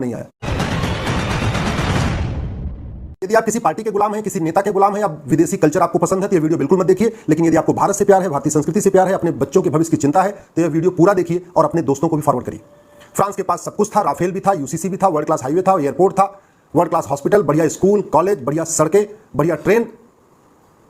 नहीं आया। यदि आप किसी पार्टी के गुलाम हैं, किसी नेता के गुलाम हैं, या विदेशी कल्चर आपको पसंद है तो यह वीडियो बिल्कुल मत देखिए। लेकिन यदि आपको भारत से प्यार है, भारतीय संस्कृति से प्यार है, अपने बच्चों के भविष्य की चिंता है, तो यह वीडियो पूरा देखिए और अपने दोस्तों को भी फॉरवर्ड करिए। फ्रांस के पास सब कुछ था, राफेल भी था, यूसीसी भी था, वर्ल्ड क्लास हाईवे था, एयरपोर्ट था, वर्ल्ड क्लास हॉस्पिटल, बढ़िया स्कूल कॉलेज, बढ़िया सड़कें, बढ़िया ट्रेन,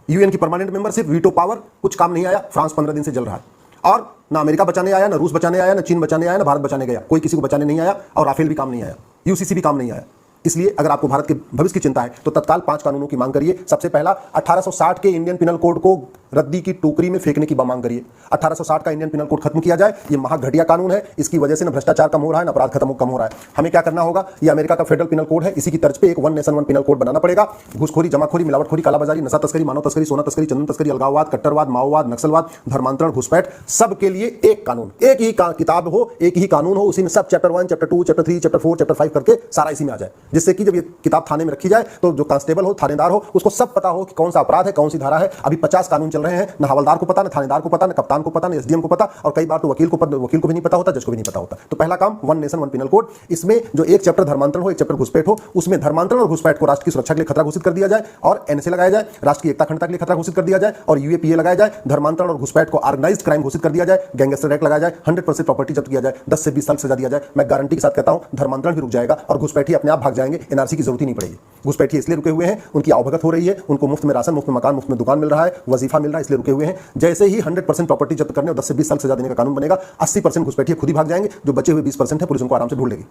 यूएन की परमानेंट मेंबरशिप, वीटो पावर, कुछ काम नहीं आया। फ्रांस 15 दिन से जल रहा है और ना अमेरिका बचाने आया, ना रूस बचाने आया, ना चीन बचाने आया, ना भारत बचाने गया। कोई किसी को बचाने नहीं आया और राफेल भी काम नहीं आया, यूसीसी भी काम नहीं आया। इसलिए अगर आपको भारत के भविष्य की चिंता है तो तत्काल 5 कानूनों की मांग करिए। सबसे पहला 1860 के इंडियन पिनल कोड को रद्दी की टोकरी में फेंकने की मांग करिए। 1860 का इंडियन पिनल कोड खत्म किया जाए। ये महाघटिया कानून है, इसकी वजह से न भ्रष्टाचार कम हो रहा है, न अपराध कम हो रहा है। हमें क्या करना होगा, ये अमेरिका का फेडरल पिनल कोड है, इसी की तर्ज पे एक one nation one penal code बनाना पड़ेगा। घूसखोरी, जमाखोरी, मिलावटखोरी, कालाबाजारी, नशा तस्करी, मानव तस्करी, सोना तस्करी, चंदन तस्करी, अलगाववाद, कट्टरवाद, माओवाद, नक्सलवाद, धर्मांतरण, घुसपैठ, सबके लिए एक कानून, एक ही किताब हो, एक ही कानून हो, उसी में सब chapter 1, chapter 2, chapter 3, chapter 4, chapter 5 करके सारा इसी में आ जाए। जिससे कि जब ये किताब थाने में रखी जाए तो जो कांस्टेबल हो, थानेदार हो, उसको सब पता हो कि कौन सा अपराध है, कौन सी धारा है। अभी 50 कानून चल रहे हैं, ना हवलदार को पता, ना थानेदार को पता, ना कप्तान को पता, ना एसडीएम को पता, और कई बार तो वकील को भी नहीं पता होता, जज को भी नहीं पता होता। तो पहला काम one nation one penal code. इसमें जो एक चैप्टर धर्मांतरण हो, एक चैप्टर घुसपैठ हो, उसमें धर्मांतरण और घुसपैठ को राष्ट्र की सुरक्षा के लिए खतरा घोषित कर दिया जाए और एनएसए लगाया जाए, राष्ट्र की एकता अखंडता के लिए खतरा घोषित कर दिया जाए और यूएपीए लगाया जाए। धर्मांतरण और घुसपैठ को ऑर्गेनाइज्ड क्राइम घोषित कर दिया जाए, गैंगस्टर एक्ट लगाया जाए, 100% प्रॉपर्टी जब्त किया जाए, 10 से 20 साल सजा दिया जाए। मैं गारंटी के साथ कहता हूं धर्मांतरण भी रुक जाएगा और घुसपैठी अपने आप भाग जाएंगे, एनआरसी की जरूरत ही नहीं पड़ेगी। घुसपैठी इसलिए रुके हुए हैं, उनकी आवभगत हो रही है, उनको मुफ्त में राशन, मुफ्त में मकान, मुफ्त में दुकान मिल रहा है, वजीफा मिल रहा है, इसलिए रुके हुए हैं। जैसे ही 100% प्रॉपर्टी जब्त करने और 10 से 20 साल सजा देने का कानून बनेगा, 80% घुसपैठी खुद ही भाग जाएंगे। जो बचे हुए 20% है, पुलिस उनको आराम से ढूंढ लेगी।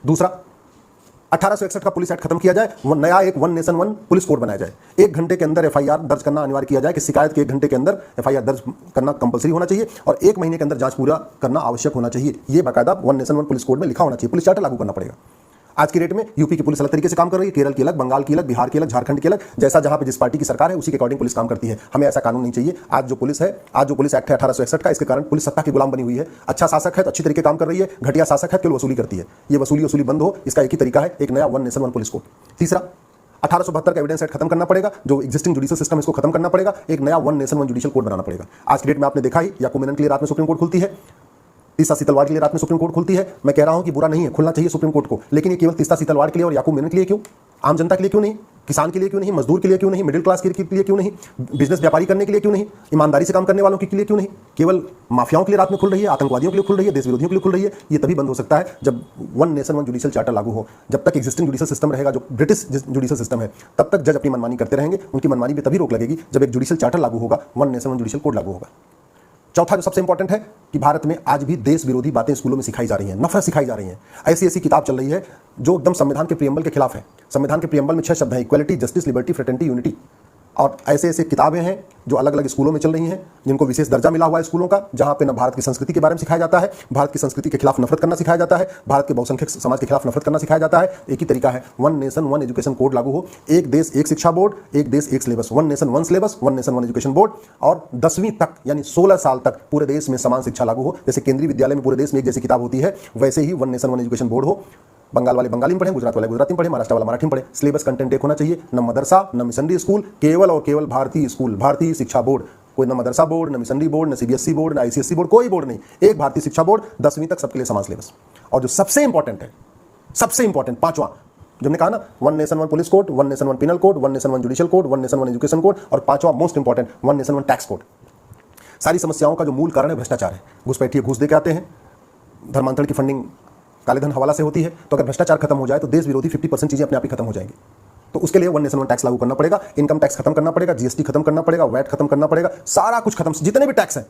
दूसरा, 1861 का पुलिस एक्ट खत्म किया जाए, नया एक one nation one police code बनाया जाए। 1 घंटे के अंदर एफआईआर दर्ज करना अनिवार्य किया जाए कि शिकायत के 1 घंटे के अंदर एफआईआर दर्ज करना कंपलसरी होना चाहिए और 1 महीने के अंदर जांच पूरा करना आवश्यक होना चाहिए। ये बाकायदा one nation one police code में लिखा होना चाहिए। पुलिस चार्टर लागू करना पड़ेगा। आज की डेट में यूपी की पुलिस अलग तरीके से काम कर रही है, केरल की अलग, बंगाल की अलग, बिहार की अलग, झारखंड की अलग। जैसा जहां पे जिस पार्टी की सरकार है उसी के अकॉर्डिंग पुलिस काम करती है। हमें ऐसा कानून नहीं चाहिए। आज जो पुलिस है, आज जो पुलिस एक्ट है 1861 का, इसके कारण पुलिस सत्ता की गुलाम बनी हुई है। अच्छा शासक है तो अच्छी तरीके काम कर रही है, घटिया शासक है केवल वसूली करती है। ये वसूली बंद हो, इसका एक ही तरीका है, एक नया one nation one police code. तीसरा, 1872 का एविडेंस एक्ट खत्म करना पड़ेगा। जो एग्जिस्टिंग जुडिशियल सिस्टम इसको खत्म करना पड़ेगा, एक नया one nation one judicial code बनाना पड़ेगा। आज की डेट में आपने देखा ही, याकूब मेनन के लिए रात में सुप्रीम कोर्ट खुलती है, तीस्ता सीतलवाड़ के लिए रात में सुप्रीम कोर्ट खुलती है। मैं कह रहा हूं कि बुरा नहीं है, खुलना चाहिए सुप्रीम कोर्ट को, लेकिन ये केवल तीस्ता सीतलवाड़ के लिए और याकूब मेनन के लिए क्यों? आम जनता के लिए क्यों नहीं? किसान के लिए क्यों नहीं? मजदूर के लिए क्यों नहीं? मिडिल क्लास के लिए क्यों नहीं? बिजनेस व्यापारी करने के लिए क्यों नहीं? ईमानदारी से काम करने वालों के लिए क्यों नहीं? केवल माफियाओं के लिए रात में खुल रही है, आतंकवादियों के लिए खुल रही है, देश विरोधियों के लिए खुल रही है। ये तभी बंद हो सकता है जब one nation one judicial charter लागू हो। जब तक एग्जिस्टिंग जुडिशियल सिस्टम रहेगा, जो ब्रिटिश जुडिशियल सिस्टम है, तब तक जज अपनी मनमानी करते रहेंगे। उनकी मनमानी पे तभी रोक लगेगी जब एक जुडिशियल चार्टर लागू होगा, one nation one judicial code लागू होगा। चौथा जो सबसे इंपॉर्टेंट है कि भारत में आज भी देश विरोधी बातें स्कूलों में सिखाई जा रही हैं, नफरत सिखाई जा रही है। ऐसी ऐसी किताब चल रही है जो एकदम संविधान के प्रियम्बल के खिलाफ है। संविधान के प्रियम्बल में 6 शब्द हैं, equality, justice, liberty, fraternity, unity. और ऐसे ऐसे किताबें हैं जो अलग अलग स्कूलों में चल रही हैं, जिनको विशेष दर्जा मिला हुआ है स्कूलों का, जहां पे न भारत की संस्कृति के बारे में सिखाया जाता है, भारत की संस्कृति के खिलाफ नफरत करना सिखाया जाता है, भारत के बहुसंख्यक समाज के खिलाफ नफरत करना सिखाया जाता है। एक ही तरीका है, one nation one education code लागू हो। एक देश एक शिक्षा बोर्ड, एक देश एक syllabus, one nation one syllabus, one nation one education board. और 10वीं तक यानी 16 साल तक पूरे देश में समान शिक्षा लागू हो। जैसे केंद्रीय विद्यालय में पूरे देश में एक जैसी किताब होती है, वैसे ही one nation one education board हो। बंगाल वाले बंगाली में पढ़े, गुजरात वाले गुजराती में पढ़े, महाराष्ट्र वाला मराठी में पढ़े। सिलेबस कंटेंट एक होना चाहिए, न मदरसा न मिशनरी स्कूल, केवल और केवल भारतीय स्कूल, भारतीय शिक्षा बोर्ड। कोई न मदरसा बोर्ड, न मिशनरी बोर्ड, न सीबीएसई बोर्ड, न आईसीएसई बोर्ड, कोई बोर्ड नहीं, एक भारतीय शिक्षा बोर्ड, 10वीं तक सबके लिए समान सिलेबस। और जो सबसे इंपॉर्टेंट है, सबसे इंपॉर्टेंट पांचवा, जो हमने कहा ना, one nation one police code, one nation one penal code, one nation one judicial code, one nation one education code, और पांचवा most important, one nation one tax code. सारी समस्याओं का जो मूल कारण है भ्रष्टाचार है। घुसपैठिए घूस दे के आते हैं, धर्मांतरण की फंडिंग काले धन हवाला से होती है। तो अगर भ्रष्टाचार खत्म हो जाए तो देश विरोधी 50% चीजें अपने आप ही खत्म हो जाएंगी। तो उसके लिए वन नेशन वन टैक्स लागू करना पड़ेगा, इनकम टैक्स खत्म करना पड़ेगा, जीएसटी खत्म करना पड़ेगा, वैट खत्म करना पड़ेगा, सारा कुछ खत्म। जितने भी टैक्स हैं,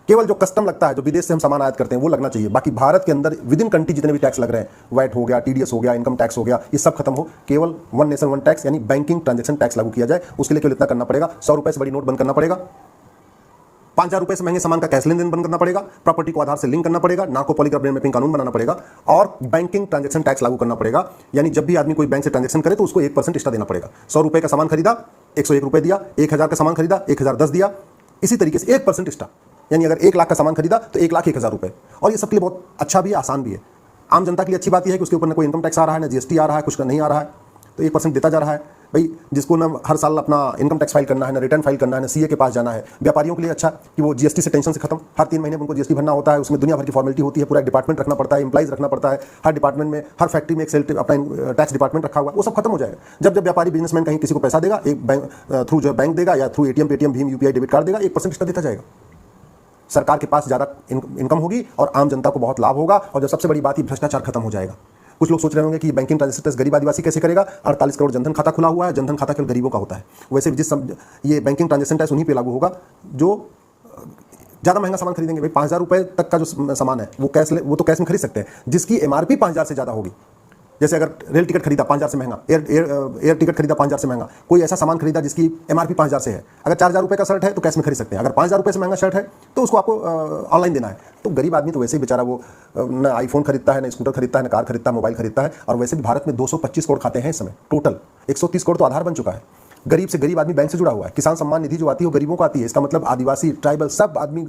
केवल जो कस्टम लगता है, जो विदेश से हम सामान आयात करते हैं, वो लगना चाहिए। बाकी भारत के अंदर विद इन कंट्री जितने भी टैक्स लग रहे हैं, वैट हो गया, टीडीएस हो गया, इनकम टैक्स हो गया, ये सब खत्म हो। केवल वन नेशन वन टैक्स यानी बैंकिंग ट्रांजेक्शन टैक्स लागू किया जाए। उसके लिए केवल इतना करना पड़ेगा, 100 रुपए से बड़ी नोट बंद करना पड़ेगा, 5000 रुपए से महंगे सामान का कैश लेन देन बंद करना पड़ेगा, प्रॉपर्टी को आधार से लिंक करना पड़ेगा, नाको पॉलीग्राफ ब्रेन मैपिंग कानून बनाना पड़ेगा, और बैंकिंग ट्रांजैक्शन टैक्स लागू करना पड़ेगा। यानी जब भी आदमी कोई बैंक से ट्रांजैक्शन करे तो उसको 1% एक्स्ट्रा देना पड़ेगा। 100 रुपए का सामान खरीदा, 101 रुपए दिया, 1000 का सामान खरीदा, 1010 दिया, इसी तरीके से 1% एक्स्ट्रा। यानी अगर 1 लाख का सामान खरीदा तो 1 लाख 1000 रुपए। और ये सबके लिए बहुत अच्छा भी है, आसान भी है। आम जनता के लिए अच्छी बात यह है कि उसके ऊपर न कोई इनकम टैक्स आ रहा है, न जीएसटी आ रहा है, कुछ नहीं आ रहा है। तो 1% देता जा रहा है। भाई जिसको ना हर साल अपना इनकम टैक्स फाइल करना है, ना रिटर्न फाइल करना है, ना सीए के पास जाना है, व्यापारियों के लिए अच्छा कि वो जीएसटी से टेंशन से खत्म। हर 3 महीने उनको जीएसटी भरना होता है, उसमें दुनिया भर की फॉर्मेलिटी होती है, पूरा एक डिपार्टमेंट रखना पड़ता है, एम्प्लॉइज रखना पड़ता है, हर डिपार्टमेंट में, हर फैक्ट्री में एक सेल अपना टैक्स डिपार्टमेंट रखा हुआ, वो सब खत्म हो जाएगा। जब व्यापारी बिजनेसमैन कहीं किसी को पैसा देगा, एक बैंक थ्रू जो बैंक देगा या through ATM, Paytm, Bhim, UPI, debit card देगा, 1% एक्स्ट्रा देता जाएगा। सरकार के पास ज़्यादा इनकम होगी और आम जनता को बहुत लाभ होगा। और जो सबसे बड़ी बात, ये भ्रष्टाचार खत्म हो जाएगा। कुछ लोग सोच रहे होंगे कि बैंकिंग ट्रांजेक्शन टैक्स गरीब आदिवासी कैसे करेगा। 48 करोड़ जनधन खाता खुला हुआ है, जनधन खाता केवल गरीबों का होता है। वैसे भी ये बैंकिंग ट्रांजेक्शन टैक्स उन्हीं पे लागू होगा जो ज़्यादा महंगा सामान खरीदेंगे। भाई 5,000 रुपये तक का जो सामान है वो तो कैश में खरीद सकते हैं, जिसकी एमआरपी 5,000 से ज़्यादा होगी। जैसे अगर रेल टिकट खरीदा 5,000 से महंगा, एयर टिकट खरीदा 5,000 से महंगा, कोई ऐसा सामान खरीदा जिसकी एमआरपी 5,000 से है, अगर 4,000 रुपये का शर्ट है तो कैश में खरीद सकते हैं। अगर 5,000 रुपये से महंगा शर्ट है तो उसको आपको ऑनलाइन देना है। तो गरीब आदमी तो वैसे ही बेचारा वो ना आईफोन खरीदता है, ना स्कूटर खरीदता है, ना कार खरीदता है, मोबाइल खरीदता है। और वैसे भी भारत में 225 करोड़ खाते हैं इस समय टोटल। 130 करोड़ तो आधार बन चुका है। गरीब से गरीब आदमी बैंक से जुड़ा हुआ है। किसान सम्मान निधि जो आती है वो गरीबों को आती है। इसका मतलब आदिवासी, ट्राइबल, सब आदमी,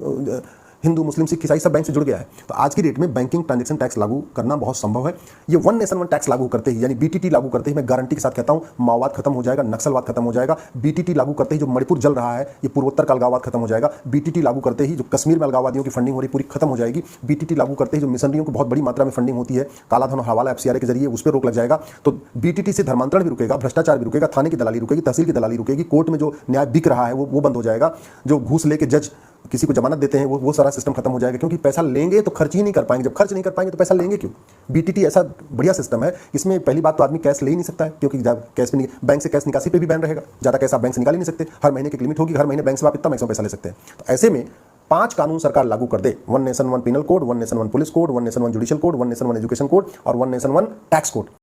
हिंदू, मुस्लिम, सिख, ईसाई सब बैंक से जुड़ गया है। तो आज की डेट में बैंकिंग ट्रांजैक्शन टैक्स लागू करना बहुत संभव है। ये वन नेशन वन टैक्स लागू करते ही, यानी बीटीटी लागू करते ही, मैं गारंटी के साथ कहता हूं, माओवाद खत्म हो जाएगा, नक्सलवाद खत्म हो जाएगा। बीटीटी लागू करते ही जो मणिपुर जल रहा है, ये पूर्वोत्तर का अलगाववाद खत्म हो जाएगा। बीटीटी लागू करते ही जो कश्मीर में अलगाववादियों की फंडिंग हो रही पूरी खत्म हो जाएगी। बीटीटी लागू करते ही जो मिशनरियों को बहुत बड़ी मात्रा में फंडिंग होती है काला धन और हवाला एफसीआरए के जरिए, उस पर रोक लग जाएगा। तो बीटीटी से धर्मांतरण भी रुकेगा, भ्रष्टाचार भी रुकेगा, थाने की दलाली रुकेगी, तहसील की दलाली रुकेगी, कोर्ट में जो न्याय बिक रहा है वो बंद हो जाएगा। जो घूस लेके जज किसी को जमानत देते हैं वो सारा सिस्टम खत्म हो जाएगा। क्योंकि पैसा लेंगे तो खर्च ही नहीं कर पाएंगे, जब खर्च नहीं कर पाएंगे तो पैसा लेंगे क्यों। बीटीटी ऐसा बढ़िया सिस्टम है, इसमें पहली बात तो आदमी कैश ले ही नहीं सकता है, क्योंकि कैश में बैंक से कैश निकासी पे भी बैन रहेगा। ज़्यादा कैश आप बैंक से निकाल ही नहीं सकते, हर महीने की लिमिट होगी, हर महीने बैंक से आप इतना मैक्सिमम पैसा ले सकते हैं। तो ऐसे में 5 कानून सरकार लागू कर दे, one nation one penal code, one nation one police code, one nation one judicial code, one nation one education code और one nation one tax code.